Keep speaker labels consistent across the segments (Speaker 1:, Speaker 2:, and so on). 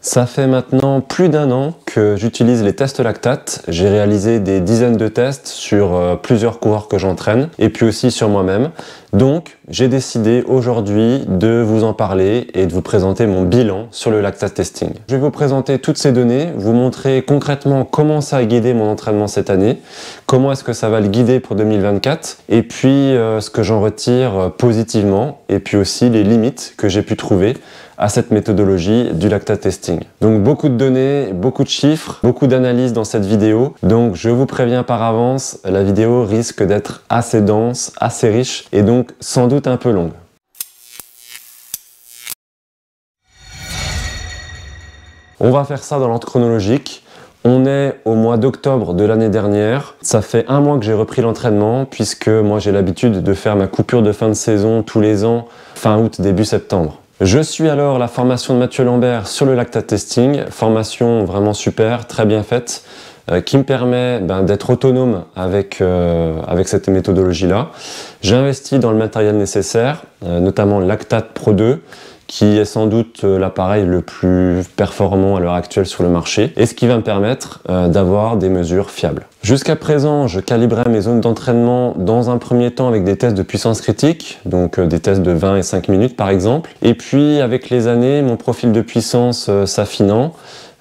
Speaker 1: Ça fait maintenant plus d'1 an que j'utilise les tests lactate. J'ai réalisé des dizaines de tests sur plusieurs coureurs que j'entraîne et puis aussi sur moi-même. Donc, j'ai décidé aujourd'hui de vous en parler et de vous présenter mon bilan sur le lactate testing. Je vais vous présenter toutes ces données, vous montrer concrètement comment ça a guidé mon entraînement cette année, comment est-ce que ça va le guider pour 2024 et puis ce que j'en retire positivement et puis aussi les limites que j'ai pu trouver à cette méthodologie du lactate testing. Donc beaucoup de données, beaucoup de chiffres, beaucoup d'analyses dans cette vidéo. Donc je vous préviens par avance, la vidéo risque d'être assez dense, assez riche et donc sans doute un peu longue. On va faire ça dans l'ordre chronologique. On est au mois d'octobre de l'année dernière. Ça fait 1 mois que j'ai repris l'entraînement puisque moi j'ai l'habitude de faire ma coupure de fin de saison tous les ans, fin août, début septembre. Je suis alors la formation de Mathieu Lambert sur le lactate testing, formation vraiment super, très bien faite, qui me permet d'être autonome avec cette méthodologie-là. J'ai investi dans le matériel nécessaire, notamment le Lactate Pro 2, qui est sans doute l'appareil le plus performant à l'heure actuelle sur le marché, et ce qui va me permettre d'avoir des mesures fiables. Jusqu'à présent, je calibrais mes zones d'entraînement dans un premier temps avec des tests de puissance critique, donc des tests de 20 et 5 minutes par exemple. Et puis avec les années, mon profil de puissance s'affinant,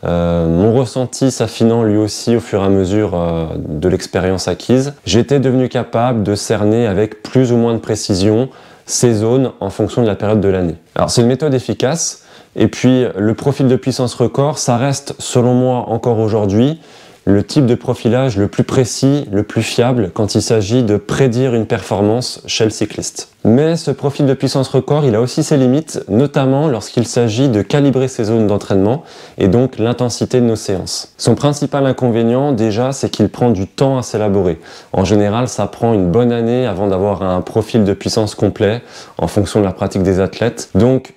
Speaker 1: mon ressenti s'affinant lui aussi au fur et à mesure de l'expérience acquise, j'étais devenu capable de cerner avec plus ou moins de précision ces zones en fonction de la période de l'année. Alors c'est une méthode efficace, et puis le profil de puissance record, ça reste selon moi encore aujourd'hui le type de profilage le plus précis, le plus fiable quand il s'agit de prédire une performance chez le cycliste. Mais ce profil de puissance record, il a aussi ses limites, notamment lorsqu'il s'agit de calibrer ses zones d'entraînement et donc l'intensité de nos séances. Son principal inconvénient déjà, c'est qu'il prend du temps à s'élaborer. En général, ça prend une bonne année avant d'avoir un profil de puissance complet en fonction de la pratique des athlètes. Donc,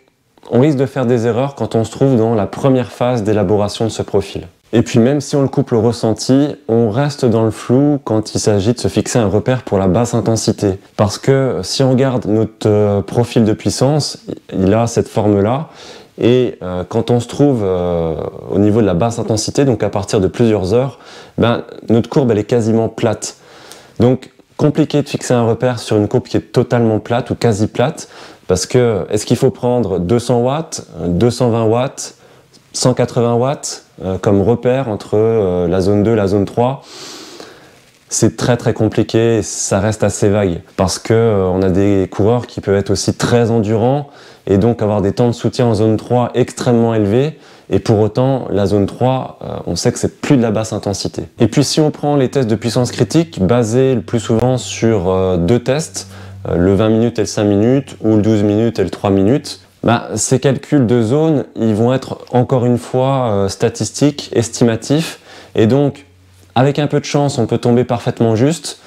Speaker 1: on risque de faire des erreurs quand on se trouve dans la première phase d'élaboration de ce profil. Et puis même si on le couple au ressenti, on reste dans le flou quand il s'agit de se fixer un repère pour la basse intensité. Parce que si on regarde notre profil de puissance, il a cette forme-là. Et quand on se trouve au niveau de la basse intensité, donc à partir de plusieurs heures, notre courbe elle est quasiment plate. Donc compliqué de fixer un repère sur une courbe qui est totalement plate ou quasi plate. Parce que est-ce qu'il faut prendre 200 watts, 220 watts, 180 watts comme repère entre la zone 2 et la zone 3, c'est très compliqué et ça reste assez vague parce que on a des coureurs qui peuvent être aussi très endurants et donc avoir des temps de soutien en zone 3 extrêmement élevés, et pour autant la zone 3 on sait que c'est plus de la basse intensité. Et puis si on prend les tests de puissance critique basés le plus souvent sur 2 tests, le 20 minutes et le 5 minutes ou le 12 minutes et le 3 minutes, ces calculs de zone, ils vont être encore une fois statistiques, estimatifs, et donc avec un peu de chance on peut tomber parfaitement juste,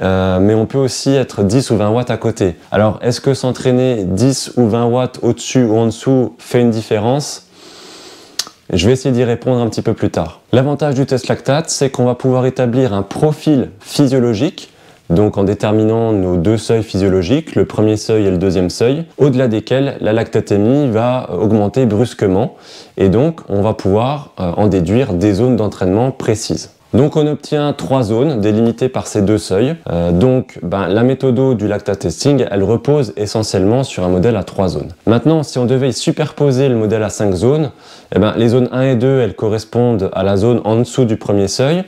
Speaker 1: mais on peut aussi être 10 ou 20 watts à côté. Alors est-ce que s'entraîner 10 ou 20 watts au-dessus ou en dessous fait une différence? Je vais essayer d'y répondre un petit peu plus tard. L'avantage du test lactate, c'est qu'on va pouvoir établir un profil physiologique, donc en déterminant nos 2 seuils physiologiques, le premier seuil et le deuxième seuil, au-delà desquels la lactatémie va augmenter brusquement, et donc on va pouvoir en déduire des zones d'entraînement précises. Donc on obtient 3 zones délimitées par ces 2 seuils. La méthode du lactate testing, elle repose essentiellement sur un modèle à 3 zones. Maintenant, si on devait y superposer le modèle à 5 zones, les zones 1 et 2, elles correspondent à la zone en dessous du premier seuil.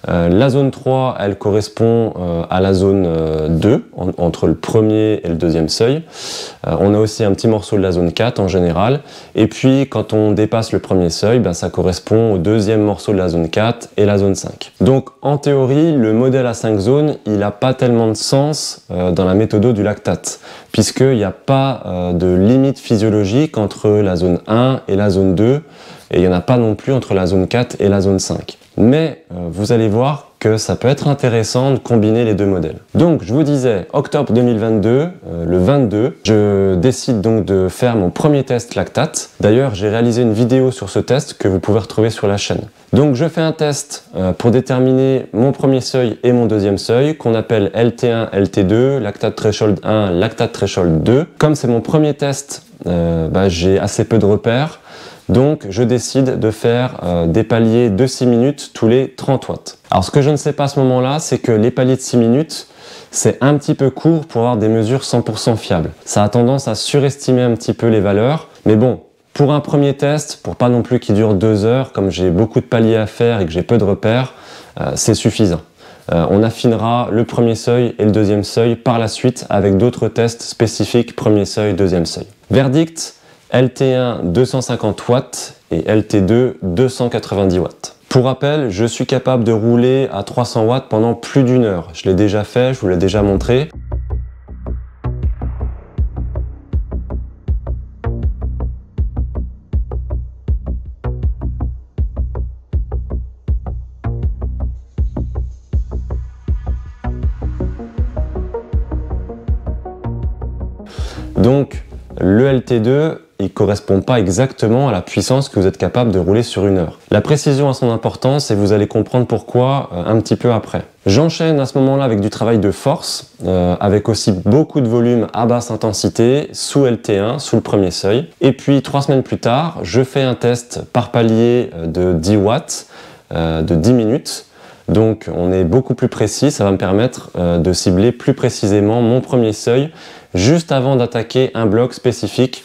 Speaker 1: La zone 3, elle correspond à la zone 2, entre le premier et le deuxième seuil. On a aussi un petit morceau de la zone 4 en général. Et puis, quand on dépasse le premier seuil, ça correspond au deuxième morceau de la zone 4 et la zone 5. Donc, en théorie, le modèle à 5 zones, il n'a pas tellement de sens dans la méthode du lactate, puisqu'il n'y a pas de limite physiologique entre la zone 1 et la zone 2, et il n'y en a pas non plus entre la zone 4 et la zone 5. Mais vous allez voir que ça peut être intéressant de combiner les 2 modèles. Donc je vous disais, octobre 2022, le 22, je décide donc de faire mon premier test lactate. D'ailleurs, j'ai réalisé une vidéo sur ce test que vous pouvez retrouver sur la chaîne. Donc je fais un test pour déterminer mon premier seuil et mon deuxième seuil, qu'on appelle LT1, LT2, lactate threshold 1, lactate threshold 2. Comme c'est mon premier test, j'ai assez peu de repères. Donc je décide de faire des paliers de 6 minutes tous les 30 watts. Alors ce que je ne sais pas à ce moment-là, c'est que les paliers de 6 minutes, c'est un petit peu court pour avoir des mesures 100% fiables. Ça a tendance à surestimer un petit peu les valeurs, mais bon, pour un premier test, pour pas non plus qu'il dure 2 heures, comme j'ai beaucoup de paliers à faire et que j'ai peu de repères, c'est suffisant. On affinera le premier seuil et le deuxième seuil par la suite avec d'autres tests spécifiques, premier seuil, deuxième seuil. Verdict, LT1 250 watts et LT2 290 watts. Pour rappel, je suis capable de rouler à 300 watts pendant plus d'une heure. Je l'ai déjà fait, je vous l'ai déjà montré. Donc, le LT2, il ne correspond pas exactement à la puissance que vous êtes capable de rouler sur une heure. La précision a son importance et vous allez comprendre pourquoi un petit peu après. J'enchaîne à ce moment-là avec du travail de force, avec aussi beaucoup de volume à basse intensité, sous LT1, sous le premier seuil. Et puis 3 semaines plus tard, je fais un test par palier de 10 watts, de 10 minutes. Donc on est beaucoup plus précis, ça va me permettre de cibler plus précisément mon premier seuil, juste avant d'attaquer un bloc spécifique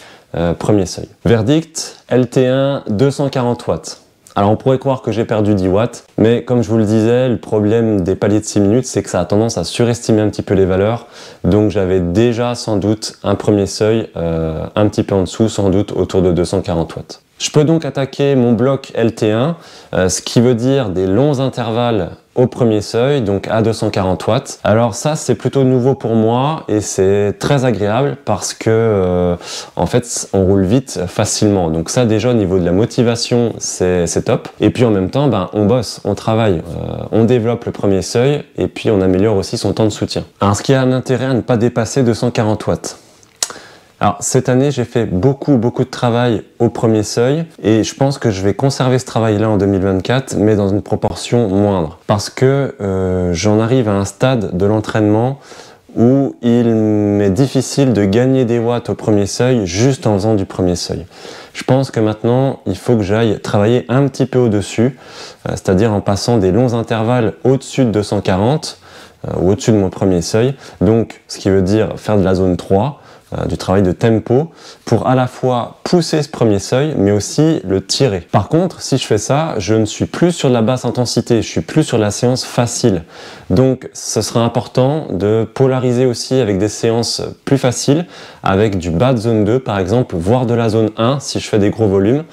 Speaker 1: premier seuil. Verdict, LT1 240 watts. Alors on pourrait croire que j'ai perdu 10 watts, mais comme je vous le disais, le problème des paliers de 6 minutes, c'est que ça a tendance à surestimer un petit peu les valeurs. Donc j'avais déjà sans doute un premier seuil un petit peu en dessous, sans doute autour de 240 watts. Je peux donc attaquer mon bloc LT1, ce qui veut dire des longs intervalles au premier seuil, donc à 240 watts. Alors ça, c'est plutôt nouveau pour moi et c'est très agréable parce que en fait, on roule vite facilement. Donc ça, déjà au niveau de la motivation, c'est top. Et puis en même temps, on bosse, on travaille, on développe le premier seuil et puis on améliore aussi son temps de soutien. Alors ce qui a un intérêt à ne pas dépasser 240 watts. Alors cette année, j'ai fait beaucoup de travail au premier seuil et je pense que je vais conserver ce travail-là en 2024, mais dans une proportion moindre. Parce que j'en arrive à un stade de l'entraînement où il m'est difficile de gagner des watts au premier seuil juste en faisant du premier seuil. Je pense que maintenant, il faut que j'aille travailler un petit peu au-dessus, c'est-à-dire en passant des longs intervalles au-dessus de 240 ou au-dessus de mon premier seuil. Donc, ce qui veut dire faire de la zone 3, du travail de tempo pour à la fois pousser ce premier seuil mais aussi le tirer. Par contre, si je fais ça, je ne suis plus sur de la basse intensité, je suis plus sur la séance facile. Donc ce sera important de polariser aussi avec des séances plus faciles, avec du bas de zone 2 par exemple, voire de la zone 1 si je fais des gros volumes.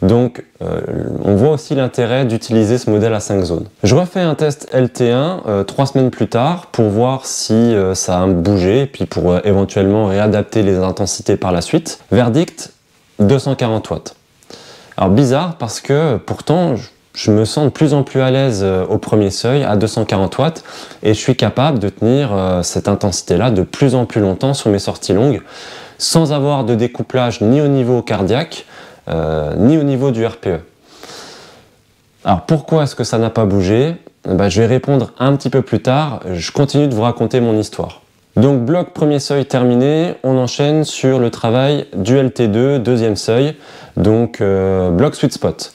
Speaker 1: Donc on voit aussi l'intérêt d'utiliser ce modèle à 5 zones. Je refais un test LT1 3 semaines plus tard pour voir si ça a bougé et puis pour éventuellement réadapter les intensités par la suite. Verdict, 240 watts. Alors bizarre parce que pourtant je me sens de plus en plus à l'aise au premier seuil à 240 watts et je suis capable de tenir cette intensité-là de plus en plus longtemps sur mes sorties longues sans avoir de découplage ni au niveau cardiaque ni au niveau du RPE. Alors pourquoi est-ce que ça n'a pas bougé? Je vais répondre un petit peu plus tard, je continue de vous raconter mon histoire. Donc bloc premier seuil terminé, on enchaîne sur le travail du LT2, deuxième seuil, donc bloc sweet spot.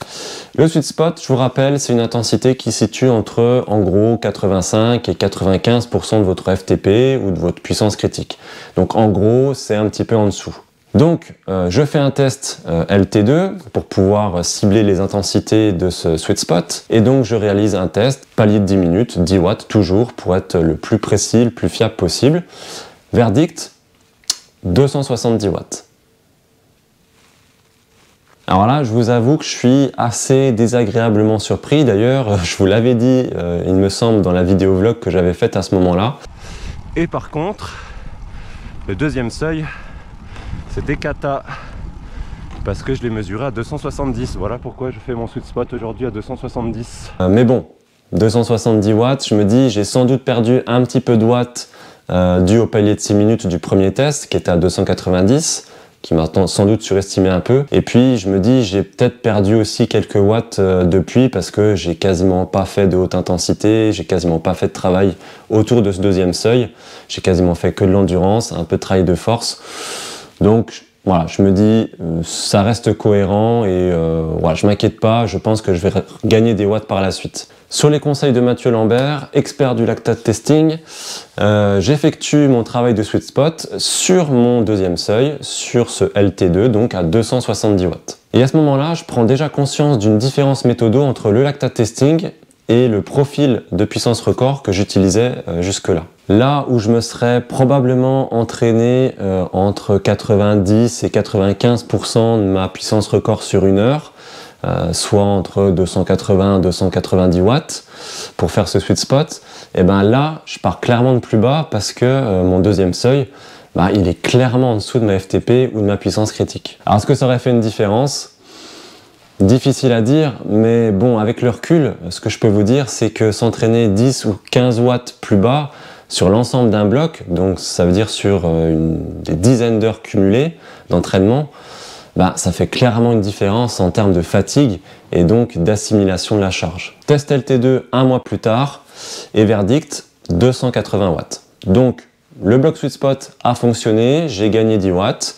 Speaker 1: Le sweet spot, je vous rappelle, c'est une intensité qui se situe entre en gros 85 et 95% de votre FTP ou de votre puissance critique. Donc en gros, c'est un petit peu en dessous. Donc je fais un test LT2 pour pouvoir cibler les intensités de ce sweet spot et donc je réalise un test palier de 10 minutes, 10 watts toujours pour être le plus précis, le plus fiable possible. Verdict, 270 watts. Alors là, je vous avoue que je suis assez désagréablement surpris. D'ailleurs, je vous l'avais dit, il me semble, dans la vidéo vlog que j'avais faite à ce moment-là. Et par contre, le deuxième seuil, c'était cata parce que je l'ai mesuré à 270. Voilà pourquoi je fais mon sweet spot aujourd'hui à 270. Mais bon, 270 watts, je me dis j'ai sans doute perdu un petit peu de watts dû au palier de 6 minutes du premier test qui était à 290, qui m'a sans doute surestimé un peu. Et puis je me dis j'ai peut-être perdu aussi quelques watts depuis parce que j'ai quasiment pas fait de haute intensité, j'ai quasiment pas fait de travail autour de ce deuxième seuil. J'ai quasiment fait que de l'endurance, un peu de travail de force. Donc voilà, je me dis, ça reste cohérent et voilà, je m'inquiète pas, je pense que je vais gagner des watts par la suite. Sur les conseils de Mathieu Lambert, expert du lactate testing, j'effectue mon travail de sweet spot sur mon deuxième seuil, sur ce LT2, donc à 270 watts. Et à ce moment-là, je prends déjà conscience d'une différence méthodo entre le lactate testing et le profil de puissance record que j'utilisais jusque-là. Là où je me serais probablement entraîné entre 90 et 95% de ma puissance record sur une heure, soit entre 280 et 290 watts pour faire ce sweet spot, et ben là je pars clairement de plus bas parce que mon deuxième seuil, il est clairement en dessous de ma FTP ou de ma puissance critique. Alors est-ce que ça aurait fait une différence ? Difficile à dire, mais bon, avec le recul, ce que je peux vous dire, c'est que s'entraîner 10 ou 15 watts plus bas sur l'ensemble d'un bloc, donc ça veut dire sur des dizaines d'heures cumulées d'entraînement, ça fait clairement une différence en termes de fatigue et donc d'assimilation de la charge. Test LT2 un mois plus tard et verdict 280 watts. Donc le bloc sweet spot a fonctionné, j'ai gagné 10 watts.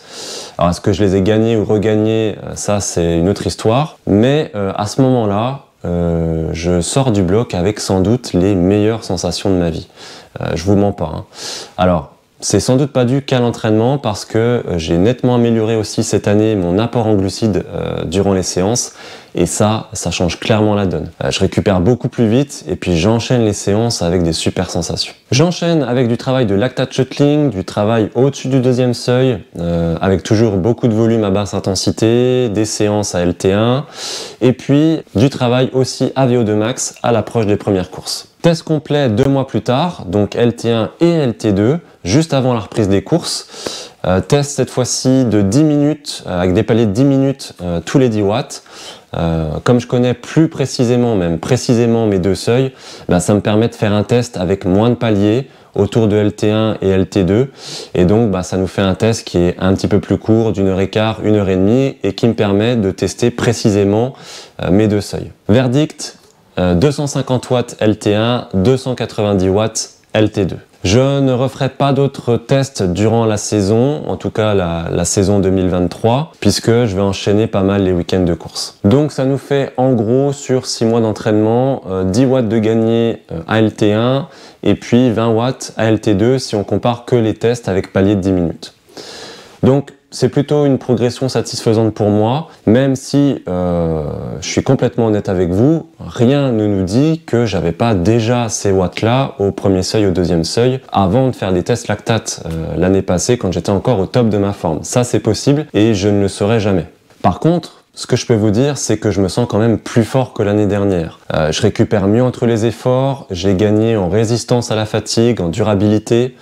Speaker 1: Alors est-ce que je les ai gagnés ou regagnés, ça c'est une autre histoire. Mais à ce moment-là, je sors du bloc avec sans doute les meilleures sensations de ma vie. Je vous mens pas. Hein. Alors, c'est sans doute pas dû qu'à l'entraînement parce que j'ai nettement amélioré aussi cette année mon apport en glucides durant les séances et ça change clairement la donne. Je récupère beaucoup plus vite et puis j'enchaîne les séances avec des super sensations. J'enchaîne avec du travail de lactate shuttling, du travail au-dessus du deuxième seuil, avec toujours beaucoup de volume à basse intensité, des séances à LT1 et puis du travail aussi à VO2 max à l'approche des premières courses. Test complet 2 mois plus tard, donc LT1 et LT2, juste avant la reprise des courses. Test cette fois-ci de 10 minutes, avec des paliers de 10 minutes tous les 10 watts. Comme je connais plus précisément, même précisément mes deux seuils, ça me permet de faire un test avec moins de paliers, autour de LT1 et LT2. Et donc, ça nous fait un test qui est un petit peu plus court, d'une heure et quart, une heure et demie, et qui me permet de tester précisément mes deux seuils. Verdict, 250 watts LT1, 290 watts LT2. Je ne referai pas d'autres tests durant la saison, en tout cas la saison 2023, puisque je vais enchaîner pas mal les week-ends de course. Donc ça nous fait en gros sur 6 mois d'entraînement 10 watts de gagné à LT1 et puis 20 watts à LT2 si on compare que les tests avec palier de 10 minutes. Donc c'est plutôt une progression satisfaisante pour moi, même si je suis complètement honnête avec vous, rien ne nous dit que j'avais pas déjà ces watts-là au premier seuil, au deuxième seuil, avant de faire des tests lactate l'année passée quand j'étais encore au top de ma forme. Ça c'est possible et je ne le saurai jamais. Par contre, ce que je peux vous dire, c'est que je me sens quand même plus fort que l'année dernière. Je récupère mieux entre les efforts, j'ai gagné en résistance à la fatigue, en durabilité,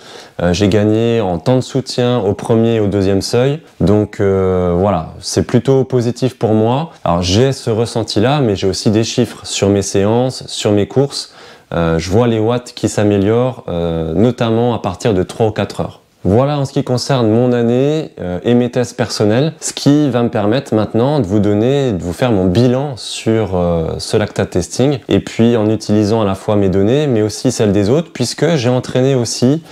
Speaker 1: j'ai gagné en temps de soutien au premier et au deuxième seuil. Donc voilà, c'est plutôt positif pour moi. Alors j'ai ce ressenti-là, mais j'ai aussi des chiffres sur mes séances, sur mes courses. Je vois les watts qui s'améliorent, notamment à partir de 3 ou 4 heures. Voilà en ce qui concerne mon année et mes tests personnels, ce qui va me permettre maintenant de vous faire mon bilan sur ce lactate testing et puis en utilisant à la fois mes données mais aussi celles des autres puisque j'ai entraîné aussi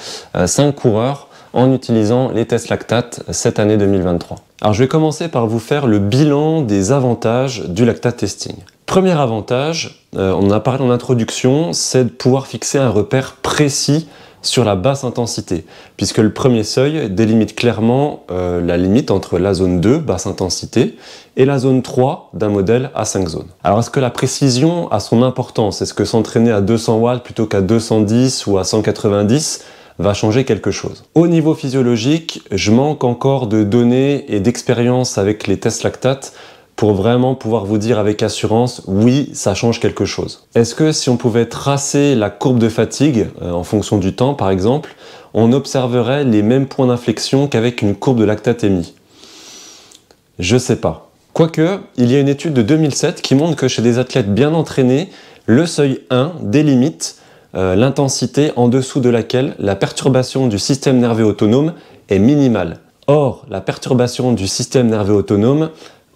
Speaker 1: 5 coureurs en utilisant les tests lactate cette année 2023. Alors je vais commencer par vous faire le bilan des avantages du lactate testing. Premier avantage, on en a parlé en introduction, c'est de pouvoir fixer un repère précis sur la basse intensité, puisque le premier seuil délimite clairement la limite entre la zone 2, basse intensité, et la zone 3 d'un modèle à 5 zones. Alors est-ce que la précision a son importance? Est-ce que s'entraîner à 200 watts plutôt qu'à 210 ou à 190 va changer quelque chose? Au niveau physiologique, je manque encore de données et d'expérience avec les tests lactate pour vraiment pouvoir vous dire avec assurance, oui, ça change quelque chose. Est-ce que si on pouvait tracer la courbe de fatigue en fonction du temps, par exemple, on observerait les mêmes points d'inflexion qu'avec une courbe de lactatémie? Je sais pas. Quoique, il y a une étude de 2007 qui montre que chez des athlètes bien entraînés, le seuil 1 délimite l'intensité en dessous de laquelle la perturbation du système nerveux autonome est minimale. Or, la perturbation du système nerveux autonome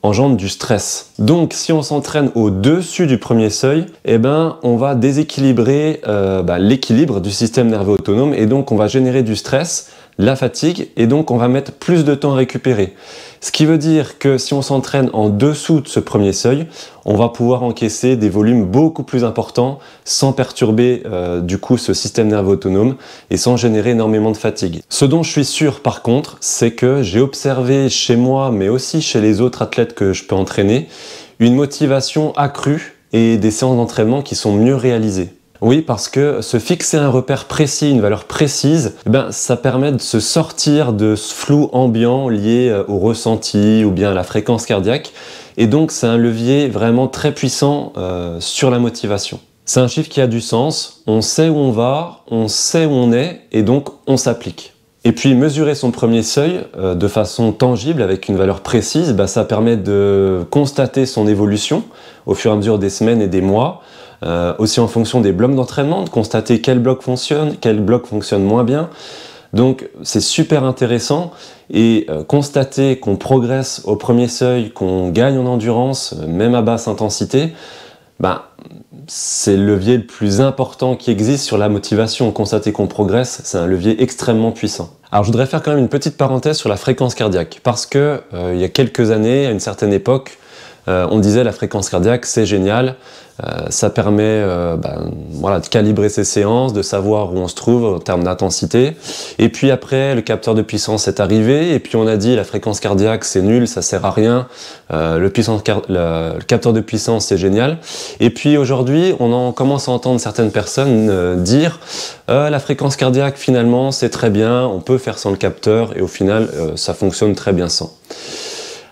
Speaker 1: engendre du stress. Donc si on s'entraîne au-dessus du premier seuil, on va déséquilibrer l'équilibre du système nerveux autonome et donc on va générer du stress la fatigue et donc on va mettre plus de temps à récupérer. Ce qui veut dire que si on s'entraîne en dessous de ce premier seuil, on va pouvoir encaisser des volumes beaucoup plus importants sans perturber du coup ce système nerveux autonome et sans générer énormément de fatigue. Ce dont je suis sûr par contre, c'est que j'ai observé chez moi mais aussi chez les autres athlètes que je peux entraîner, une motivation accrue et des séances d'entraînement qui sont mieux réalisées. Oui, parce que se fixer un repère précis, une valeur précise, ça permet de se sortir de ce flou ambiant lié au ressenti ou bien à la fréquence cardiaque. Et donc, c'est un levier vraiment très puissant sur la motivation. C'est un chiffre qui a du sens, on sait où on va, on sait où on est, et donc on s'applique. Et puis, mesurer son premier seuil de façon tangible, avec une valeur précise, ça permet de constater son évolution au fur et à mesure des semaines et des mois, aussi en fonction des blocs d'entraînement, de constater quel bloc fonctionne moins bien. Donc c'est super intéressant et constater qu'on progresse au premier seuil, qu'on gagne en endurance, même à basse intensité, c'est le levier le plus important qui existe sur la motivation. Constater qu'on progresse, c'est un levier extrêmement puissant. Alors je voudrais faire quand même une petite parenthèse sur la fréquence cardiaque, parce que il y a quelques années, à une certaine époque, on disait la fréquence cardiaque c'est génial, ça permet de calibrer ses séances, de savoir où on se trouve en termes d'intensité. Et puis après le capteur de puissance est arrivé et puis on a dit la fréquence cardiaque c'est nul, ça sert à rien, le capteur de puissance c'est génial. Et puis aujourd'hui on commence à entendre certaines personnes dire la fréquence cardiaque finalement c'est très bien, on peut faire sans le capteur et au final ça fonctionne très bien sans.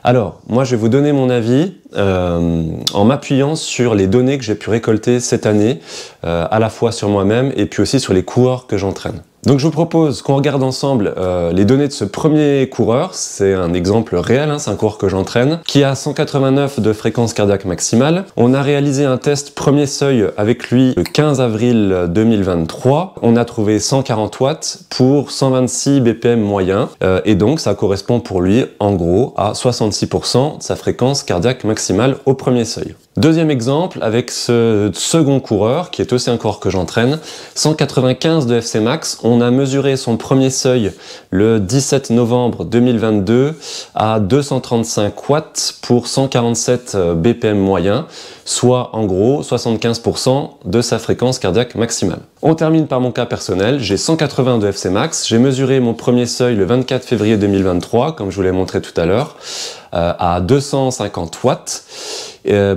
Speaker 1: Alors, moi je vais vous donner mon avis en m'appuyant sur les données que j'ai pu récolter cette année, à la fois sur moi-même et puis aussi sur les coureurs que j'entraîne. Donc je vous propose qu'on regarde ensemble les données de ce premier coureur, c'est un exemple réel, c'est un coureur que j'entraîne, qui a 189 de fréquence cardiaque maximale. On a réalisé un test premier seuil avec lui le 15 avril 2023, on a trouvé 140 watts pour 126 BPM moyen, et donc ça correspond pour lui en gros à 66% de sa fréquence cardiaque maximale au premier seuil. Deuxième exemple, avec ce second coureur, qui est aussi un coureur que j'entraîne, 195 de FC max, on a mesuré son premier seuil le 17 novembre 2022 à 235 watts pour 147 BPM moyen, soit en gros 75% de sa fréquence cardiaque maximale. On termine par mon cas personnel, j'ai 180 de FC max, j'ai mesuré mon premier seuil le 24 février 2023, comme je vous l'ai montré tout à l'heure, à 250 watts,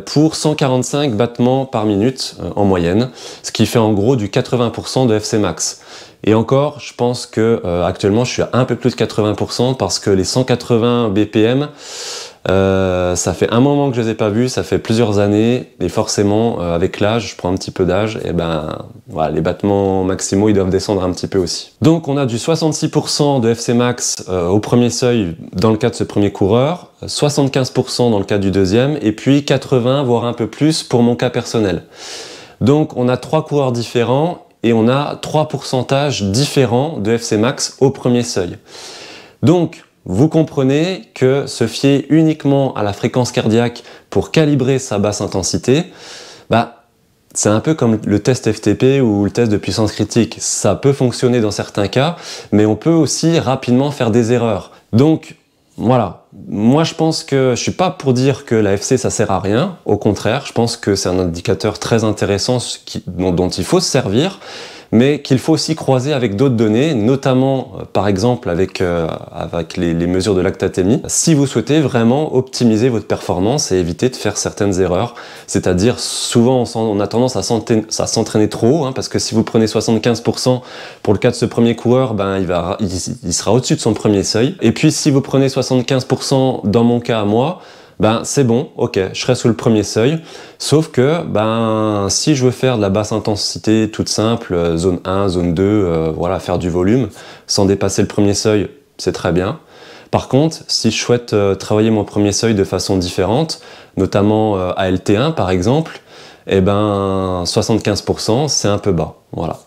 Speaker 1: pour 145 battements par minute en moyenne, ce qui fait en gros du 80% de FC max. Et encore, je pense que actuellement je suis à un peu plus de 80% parce que les 180 BPM, ça fait un moment que je les ai pas vus, ça fait plusieurs années, et forcément avec l'âge, je prends un petit peu d'âge, et voilà, les battements maximaux ils doivent descendre un petit peu aussi. Donc on a du 66% de FC max au premier seuil dans le cas de ce premier coureur, 75% dans le cas du deuxième, et puis 80 voire un peu plus pour mon cas personnel. Donc on a trois coureurs différents et on a trois pourcentages différents de FC max au premier seuil. Donc vous comprenez que se fier uniquement à la fréquence cardiaque pour calibrer sa basse intensité, c'est un peu comme le test FTP ou le test de puissance critique. Ça peut fonctionner dans certains cas, mais on peut aussi rapidement faire des erreurs. Donc voilà, moi je pense que je suis pas pour dire que la FC ça sert à rien, au contraire, je pense que c'est un indicateur très intéressant dont il faut se servir, mais qu'il faut aussi croiser avec d'autres données, notamment par exemple avec les mesures de lactatémie, si vous souhaitez vraiment optimiser votre performance et éviter de faire certaines erreurs. C'est-à-dire souvent on a tendance à s'entraîner trop, parce que si vous prenez 75% pour le cas de ce premier coureur, il sera au-dessus de son premier seuil. Et puis si vous prenez 75% dans mon cas à moi, c'est bon, ok, je serai sous le premier seuil, sauf que si je veux faire de la basse intensité toute simple, zone 1, zone 2, voilà, faire du volume, sans dépasser le premier seuil, c'est très bien. Par contre, si je souhaite travailler mon premier seuil de façon différente, notamment à LT1 par exemple, 75% c'est un peu bas, voilà.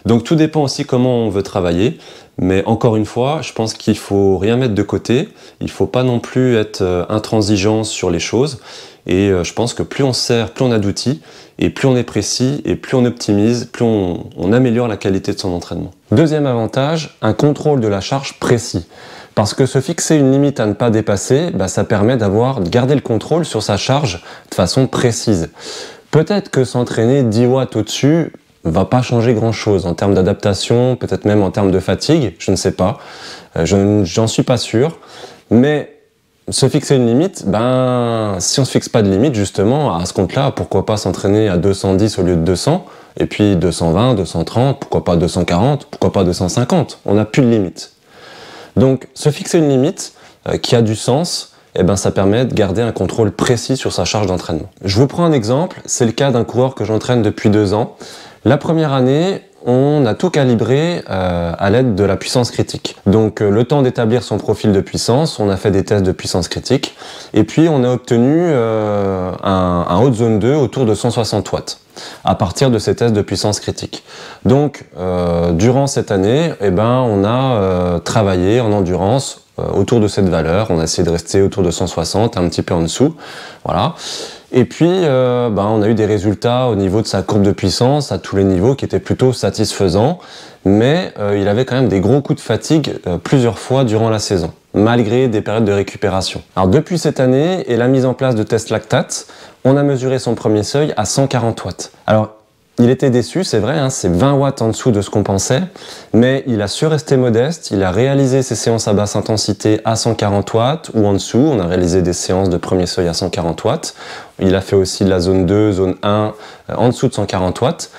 Speaker 1: Donc tout dépend aussi comment on veut travailler, mais encore une fois, je pense qu'il faut rien mettre de côté, il faut pas non plus être intransigeant sur les choses, et je pense que plus on sert, plus on a d'outils, et plus on est précis, et plus on optimise, plus on améliore la qualité de son entraînement. Deuxième avantage, un contrôle de la charge précis. Parce que se fixer une limite à ne pas dépasser, ça permet de garder le contrôle sur sa charge de façon précise. Peut-être que s'entraîner 10 watts au-dessus va pas changer grand-chose en termes d'adaptation, peut-être même en termes de fatigue, je ne sais pas. J'en suis pas sûr. Mais se fixer une limite, si on se fixe pas de limite, justement, à ce compte-là, pourquoi pas s'entraîner à 210 au lieu de 200, et puis 220, 230, pourquoi pas 240, pourquoi pas 250, on n'a plus de limite. Donc, se fixer une limite qui a du sens, ça permet de garder un contrôle précis sur sa charge d'entraînement. Je vous prends un exemple, c'est le cas d'un coureur que j'entraîne depuis 2 ans. La première année, on a tout calibré à l'aide de la puissance critique. Donc le temps d'établir son profil de puissance, on a fait des tests de puissance critique, et puis on a obtenu un haut de zone 2 autour de 160 watts à partir de ces tests de puissance critique. Donc durant cette année, on a travaillé en endurance autour de cette valeur, on a essayé de rester autour de 160, un petit peu en dessous, voilà. Et puis, on a eu des résultats au niveau de sa courbe de puissance, à tous les niveaux, qui étaient plutôt satisfaisants, mais il avait quand même des gros coups de fatigue plusieurs fois durant la saison, malgré des périodes de récupération. Alors depuis cette année et la mise en place de tests lactate, on a mesuré son premier seuil à 140 watts. Alors, il était déçu, c'est vrai, c'est 20 watts en dessous de ce qu'on pensait, mais il a su rester modeste, il a réalisé ses séances à basse intensité à 140 watts ou en dessous, on a réalisé des séances de premier seuil à 140 watts, il a fait aussi de la zone 2, zone 1, en dessous de 140 watts,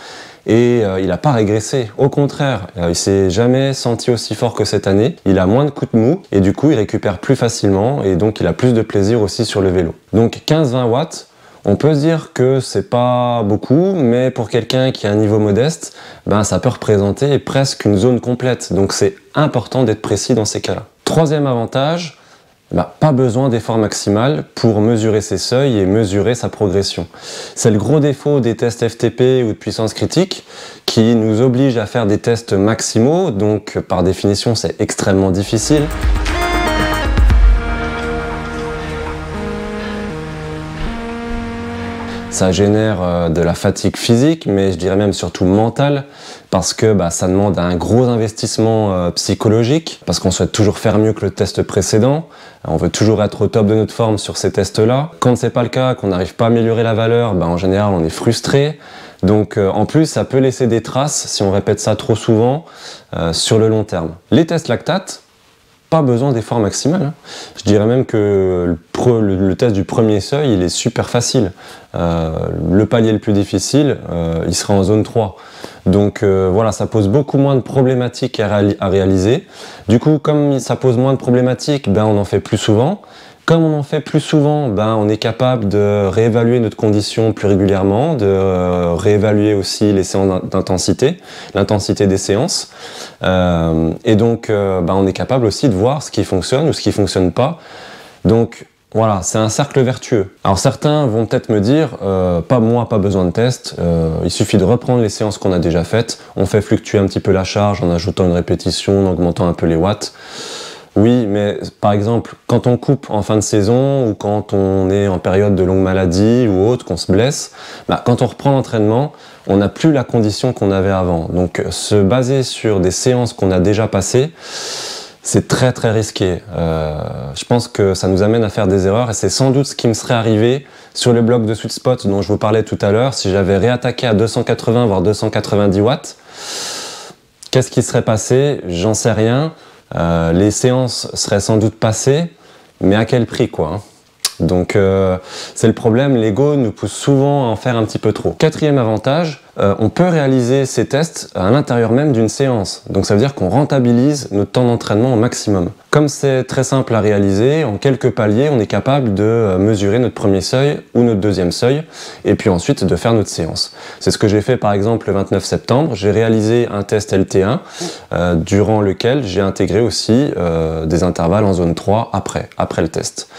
Speaker 1: et il n'a pas régressé, au contraire, il s'est jamais senti aussi fort que cette année, il a moins de coups de mou, et du coup il récupère plus facilement, et donc il a plus de plaisir aussi sur le vélo. Donc 15-20 watts, on peut se dire que c'est pas beaucoup, mais pour quelqu'un qui a un niveau modeste, ça peut représenter presque une zone complète. Donc c'est important d'être précis dans ces cas-là. Troisième avantage, pas besoin d'effort maximal pour mesurer ses seuils et mesurer sa progression. C'est le gros défaut des tests FTP ou de puissance critique qui nous oblige à faire des tests maximaux, donc par définition c'est extrêmement difficile. Ça génère de la fatigue physique, mais je dirais même surtout mentale, parce que ça demande un gros investissement psychologique, parce qu'on souhaite toujours faire mieux que le test précédent, on veut toujours être au top de notre forme sur ces tests-là. Quand c'est pas le cas, qu'on n'arrive pas à améliorer la valeur, en général on est frustré. Donc en plus, ça peut laisser des traces, si on répète ça trop souvent, sur le long terme. Les tests lactate, pas besoin d'effort maximal. Je dirais même que le test du premier seuil, il est super facile. Le palier le plus difficile, il sera en zone 3. Donc voilà, ça pose beaucoup moins de problématiques à réaliser. Du coup, comme ça pose moins de problématiques, on en fait plus souvent. Comme on en fait plus souvent, on est capable de réévaluer notre condition plus régulièrement, de réévaluer aussi les séances d'intensité, l'intensité des séances. Et donc, on est capable aussi de voir ce qui fonctionne ou ce qui ne fonctionne pas. Donc, voilà, c'est un cercle vertueux. Alors certains vont peut-être me dire, pas besoin de test, il suffit de reprendre les séances qu'on a déjà faites, on fait fluctuer un petit peu la charge en ajoutant une répétition, en augmentant un peu les watts. Oui, mais par exemple, quand on coupe en fin de saison ou quand on est en période de longue maladie ou autre, qu'on se blesse, quand on reprend l'entraînement, on n'a plus la condition qu'on avait avant. Donc se baser sur des séances qu'on a déjà passées, c'est très très risqué. Je pense que ça nous amène à faire des erreurs et c'est sans doute ce qui me serait arrivé sur le bloc de Sweet Spot dont je vous parlais tout à l'heure. Si j'avais réattaqué à 280 voire 290 watts, qu'est-ce qui serait passé? J'en sais rien. Les séances seraient sans doute passées, mais à quel prix quoi, hein. Donc c'est le problème, l'ego nous pousse souvent à en faire un petit peu trop. Quatrième avantage, on peut réaliser ces tests à l'intérieur même d'une séance. Donc ça veut dire qu'on rentabilise notre temps d'entraînement au maximum. Comme c'est très simple à réaliser, en quelques paliers, on est capable de mesurer notre premier seuil ou notre deuxième seuil, et puis ensuite de faire notre séance. C'est ce que j'ai fait par exemple le 29 septembre. J'ai réalisé un test LT1, durant lequel j'ai intégré aussi des intervalles en zone 3 après le test.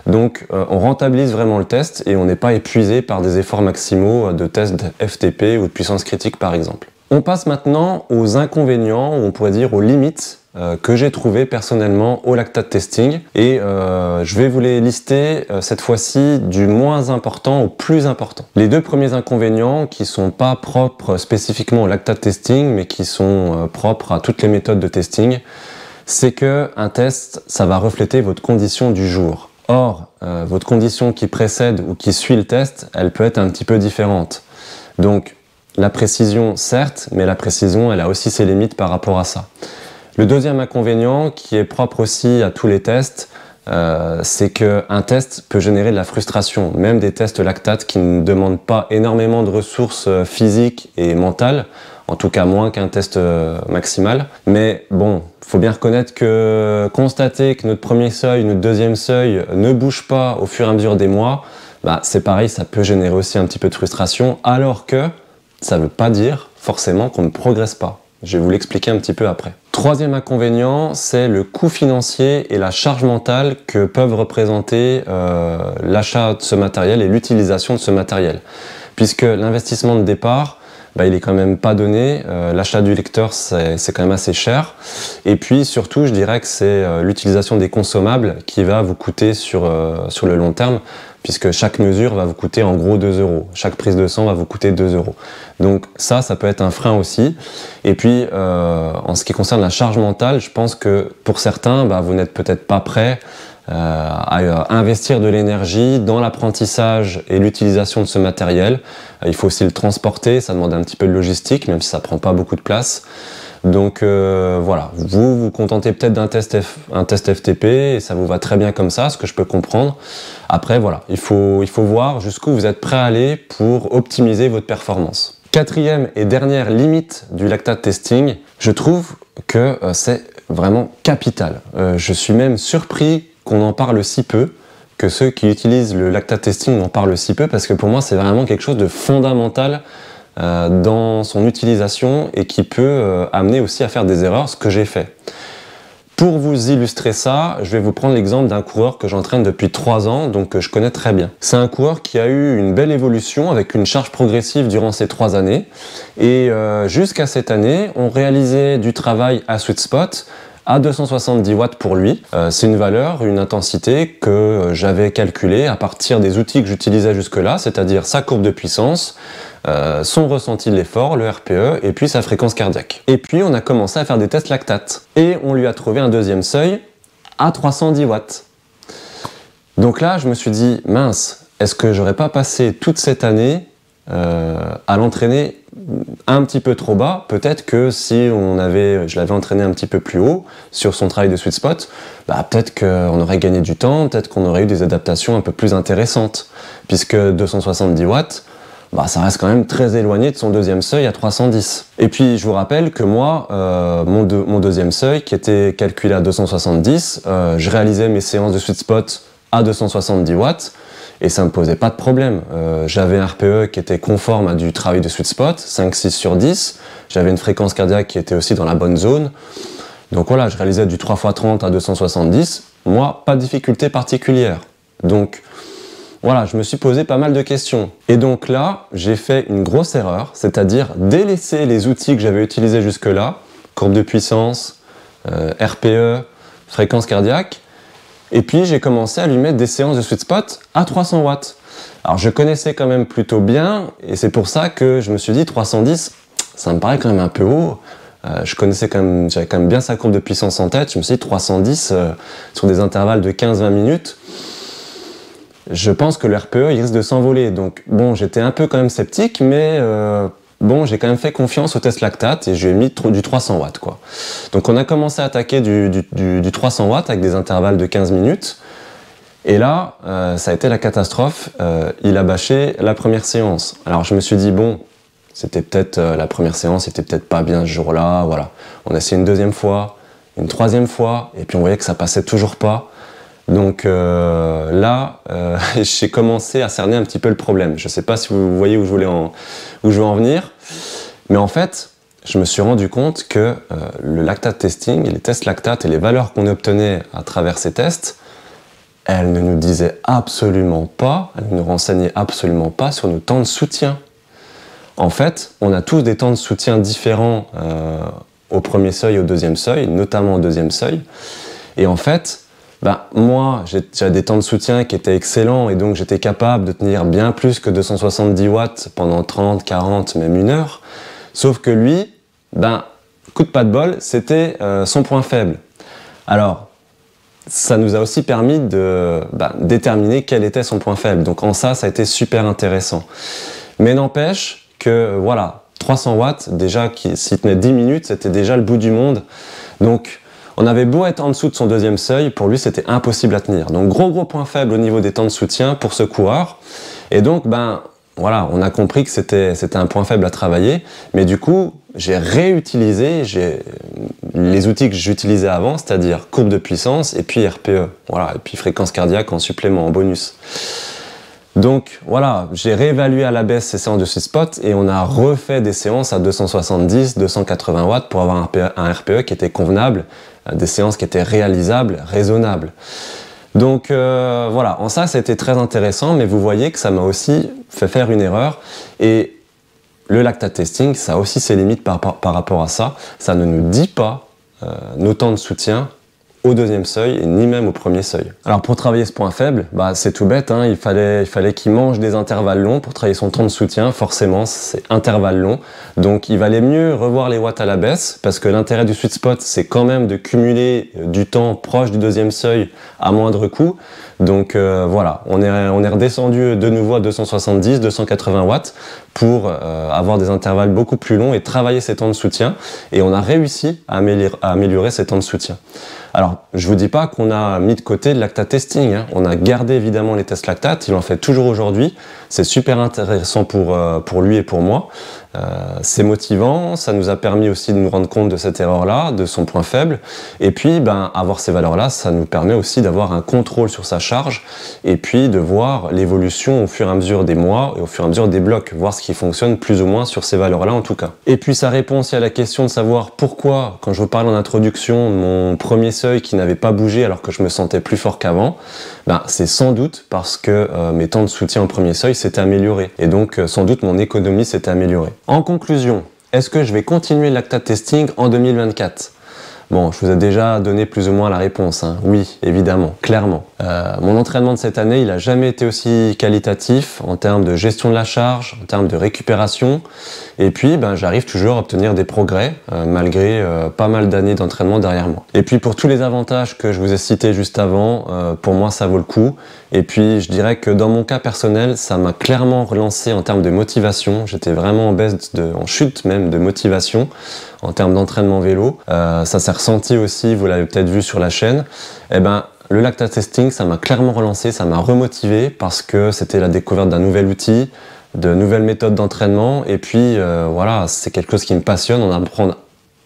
Speaker 1: Donc on rentabilise vraiment le test et on n'est pas épuisé par des efforts maximaux de tests FTP ou de puissance critique par exemple. On passe maintenant aux inconvénients, ou on pourrait dire aux limites que j'ai trouvées personnellement au lactate testing. Et je vais vous les lister cette fois-ci du moins important au plus important. Les deux premiers inconvénients qui sont pas propres spécifiquement au lactate testing, mais qui sont propres à toutes les méthodes de testing, c'est que un test, ça va refléter votre condition du jour. Or, votre condition qui précède ou qui suit le test, elle peut être un petit peu différente. Donc, la précision, certes, mais la précision, elle a aussi ses limites par rapport à ça. Le deuxième inconvénient, qui est propre aussi à tous les tests, c'est qu'un test peut générer de la frustration, même des tests lactate qui ne demandent pas énormément de ressources physiques et mentales, en tout cas moins qu'un test maximal. Mais bon, faut bien reconnaître que constater que notre premier seuil, notre deuxième seuil ne bouge pas au fur et à mesure des mois, bah, c'est pareil, ça peut générer aussi un petit peu de frustration, alors que ça ne veut pas dire forcément qu'on ne progresse pas. Je vais vous l'expliquer un petit peu après. Troisième inconvénient, c'est le coût financier et la charge mentale que peuvent représenter l'achat de ce matériel et l'utilisation de ce matériel. Puisque l'investissement de départ, bah, il est quand même pas donné, l'achat du lecteur c'est quand même assez cher, et puis surtout je dirais que c'est l'utilisation des consommables qui va vous coûter sur le long terme, puisque chaque mesure va vous coûter en gros 2 €, chaque prise de sang va vous coûter 2 €. Donc ça peut être un frein aussi, et puis en ce qui concerne la charge mentale, je pense que pour certains, bah, vous n'êtes peut-être pas prêts à investir de l'énergie dans l'apprentissage et l'utilisation de ce matériel. Il faut aussi le transporter, ça demande un petit peu de logistique, même si ça prend pas beaucoup de place. Donc voilà, vous vous contentez peut-être d'un test FTP et ça vous va très bien comme ça, ce que je peux comprendre. Après voilà, il faut voir jusqu'où vous êtes prêt à aller pour optimiser votre performance. Quatrième et dernière limite du lactate testing, je trouve que c'est vraiment capital. Je suis même surpris qu'on en parle si peu, que ceux qui utilisent le lactate testing en parlent si peu, parce que pour moi c'est vraiment quelque chose de fondamental dans son utilisation et qui peut amener aussi à faire des erreurs, ce que j'ai fait. Pour vous illustrer ça, je vais vous prendre l'exemple d'un coureur que j'entraîne depuis 3 ans, donc que je connais très bien. C'est un coureur qui a eu une belle évolution avec une charge progressive durant ces 3 années, et jusqu'à cette année, on réalisait du travail à sweet spot, à 270 watts pour lui. C'est une valeur, une intensité que j'avais calculée à partir des outils que j'utilisais jusque-là, c'est-à-dire sa courbe de puissance, son ressenti de l'effort, le RPE, et puis sa fréquence cardiaque. Et puis on a commencé à faire des tests lactate. Et on lui a trouvé un deuxième seuil à 310 watts. Donc là, je me suis dit, mince, est-ce que j'aurais pas passé toute cette année à l'entraîner un petit peu trop bas? Peut-être que si je l'avais entraîné un petit peu plus haut sur son travail de sweet spot, bah peut-être qu'on aurait gagné du temps, peut-être qu'on aurait eu des adaptations un peu plus intéressantes, puisque 270 watts, bah ça reste quand même très éloigné de son deuxième seuil à 310. Et puis je vous rappelle que moi, mon deuxième seuil qui était calculé à 270, je réalisais mes séances de sweet spot à 270 watts, et ça ne me posait pas de problème. J'avais un RPE qui était conforme à du travail de sweet spot, 5-6 sur 10. J'avais une fréquence cardiaque qui était aussi dans la bonne zone. Donc voilà, je réalisais du 3x30 à 270. Moi, pas de difficulté particulière. Donc voilà, je me suis posé pas mal de questions. Et donc là, j'ai fait une grosse erreur, c'est-à-dire délaisser les outils que j'avais utilisés jusque-là, courbe de puissance, RPE, fréquence cardiaque. Et puis j'ai commencé à lui mettre des séances de sweet spot à 300 watts. Alors je connaissais quand même plutôt bien, et c'est pour ça que je me suis dit 310, ça me paraît quand même un peu haut. J'avais quand même bien sa courbe de puissance en tête. Je me suis dit 310 sur des intervalles de 15-20 minutes. Je pense que le RPE il risque de s'envoler. Donc bon, j'étais un peu quand même sceptique, mais bon, j'ai quand même fait confiance au test lactate et je lui ai mis du 300 watts, quoi. Donc on a commencé à attaquer du 300 watts avec des intervalles de 15 minutes. Et là, ça a été la catastrophe. Il a bâché la première séance. Alors je me suis dit, bon, c'était peut-être la première séance, c'était peut-être pas bien ce jour-là, voilà. On a essayé une deuxième fois, une troisième fois, et puis on voyait que ça passait toujours pas. Donc là, j'ai commencé à cerner un petit peu le problème. Je ne sais pas si vous voyez où je veux en venir, mais en fait, je me suis rendu compte que le lactate testing, les tests lactate et les valeurs qu'on obtenait à travers ces tests, elles ne nous disaient absolument pas, elles ne nous renseignaient absolument pas sur nos temps de soutien. En fait, on a tous des temps de soutien différents au premier seuil et au deuxième seuil, notamment au deuxième seuil. Et en fait, moi, j'ai des temps de soutien qui étaient excellents et donc j'étais capable de tenir bien plus que 270 watts pendant 30, 40, même 1 heure. Sauf que lui, coup de pas de bol, c'était son point faible. Alors, ça nous a aussi permis de déterminer quel était son point faible. Donc en ça a été super intéressant. Mais n'empêche que, voilà, 300 watts, déjà, s'il tenait 10 minutes, c'était déjà le bout du monde. Donc, on avait beau être en dessous de son deuxième seuil, pour lui, c'était impossible à tenir. Donc, gros point faible au niveau des temps de soutien pour ce coureur. Et donc, voilà, on a compris que c'était un point faible à travailler. Mais du coup, j'ai réutilisé les outils que j'utilisais avant, c'est-à-dire courbe de puissance et puis RPE. Voilà, et puis fréquence cardiaque en supplément, en bonus. Donc voilà, j'ai réévalué à la baisse ces séances de sweet spot et on a refait des séances à 270, 280 watts pour avoir un RPE qui était convenable, des séances qui étaient réalisables, raisonnables. Donc voilà, en ça, c'était très intéressant, mais vous voyez que ça m'a aussi fait faire une erreur. Et le lactate testing, ça a aussi ses limites par rapport à ça. Ça ne nous dit pas nos temps de soutien au deuxième seuil et ni même au premier seuil. Alors pour travailler ce point faible, c'est tout bête, hein, il fallait qu'il mange des intervalles longs pour travailler son temps de soutien. Forcément, c'est intervalles longs. Donc il valait mieux revoir les watts à la baisse parce que l'intérêt du sweet spot, c'est quand même de cumuler du temps proche du deuxième seuil à moindre coût. Donc voilà, on est redescendu de nouveau à 270, 280 watts pour avoir des intervalles beaucoup plus longs et travailler ces temps de soutien. Et on a réussi à améliorer ces temps de soutien. Alors, je vous dis pas qu'on a mis de côté le lactate testing, hein. On a gardé évidemment les tests lactate, il en fait toujours aujourd'hui. C'est super intéressant pour lui et pour moi. C'est motivant, ça nous a permis aussi de nous rendre compte de cette erreur-là, de son point faible. Et puis, avoir ces valeurs-là, ça nous permet aussi d'avoir un contrôle sur sa charge et puis de voir l'évolution au fur et à mesure des mois et au fur et à mesure des blocs, voir ce qui fonctionne plus ou moins sur ces valeurs-là en tout cas. Et puis, ça répond aussi à la question de savoir pourquoi, quand je vous parle en introduction de mon premier seuil qui n'avait pas bougé alors que je me sentais plus fort qu'avant, c'est sans doute parce que mes temps de soutien au premier seuil s'étaient améliorés. Et donc, sans doute, mon économie s'était améliorée. En conclusion, est-ce que je vais continuer le lactate testing en 2024 ? Bon, je vous ai déjà donné plus ou moins la réponse, hein. Oui, évidemment, clairement. Mon entraînement de cette année, il n'a jamais été aussi qualitatif en termes de gestion de la charge, en termes de récupération. Et puis, j'arrive toujours à obtenir des progrès, malgré pas mal d'années d'entraînement derrière moi. Et puis, pour tous les avantages que je vous ai cités juste avant, pour moi, ça vaut le coup. Et puis, je dirais que dans mon cas personnel, ça m'a clairement relancé en termes de motivation. J'étais vraiment en chute même de motivation en termes d'entraînement vélo. Ça s'est ressenti aussi, vous l'avez peut-être vu sur la chaîne. Le lactate testing, ça m'a clairement relancé, ça m'a remotivé parce que c'était la découverte d'un nouvel outil, de nouvelles méthodes d'entraînement. Et puis, voilà, c'est quelque chose qui me passionne.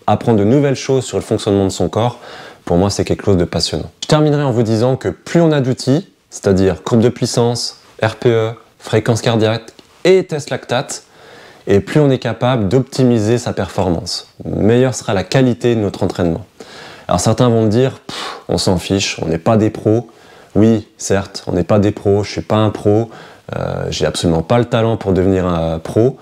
Speaker 1: Apprendre de nouvelles choses sur le fonctionnement de son corps, pour moi, c'est quelque chose de passionnant. Je terminerai en vous disant que plus on a d'outils, c'est-à-dire courbe de puissance, RPE, fréquence cardiaque et test lactate, et plus on est capable d'optimiser sa performance. Meilleure sera la qualité de notre entraînement. Alors certains vont me dire, on s'en fiche, on n'est pas des pros. Oui, certes, on n'est pas des pros, je ne suis pas un pro, j'ai absolument pas le talent pour devenir un pro,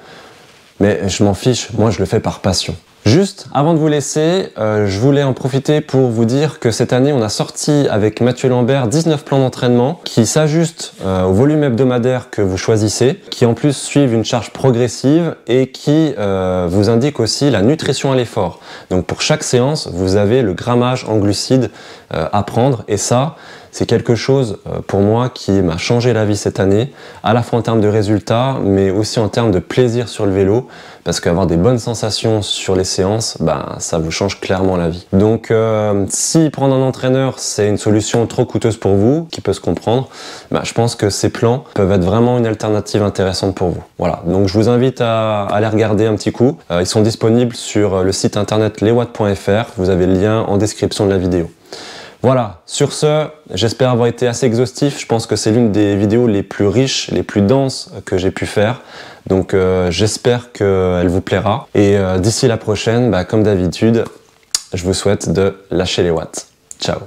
Speaker 1: mais je m'en fiche, moi je le fais par passion. Juste, avant de vous laisser, je voulais en profiter pour vous dire que cette année, on a sorti avec Mathieu Lambert 19 plans d'entraînement qui s'ajustent au volume hebdomadaire que vous choisissez, qui en plus suivent une charge progressive et qui vous indiquent aussi la nutrition à l'effort. Donc pour chaque séance, vous avez le grammage en glucides à prendre et ça, c'est quelque chose pour moi qui m'a changé la vie cette année, à la fois en termes de résultats, mais aussi en termes de plaisir sur le vélo, parce qu'avoir des bonnes sensations sur les séances, ça vous change clairement la vie. Donc si prendre un entraîneur, c'est une solution trop coûteuse pour vous, qui peut se comprendre, je pense que ces plans peuvent être vraiment une alternative intéressante pour vous. Voilà, donc je vous invite à aller regarder un petit coup. Ils sont disponibles sur le site internet leswatts.fr, vous avez le lien en description de la vidéo. Voilà, sur ce, j'espère avoir été assez exhaustif. Je pense que c'est l'une des vidéos les plus riches, les plus denses que j'ai pu faire. Donc j'espère qu'elle vous plaira. Et d'ici la prochaine, comme d'habitude, je vous souhaite de lâcher les watts. Ciao.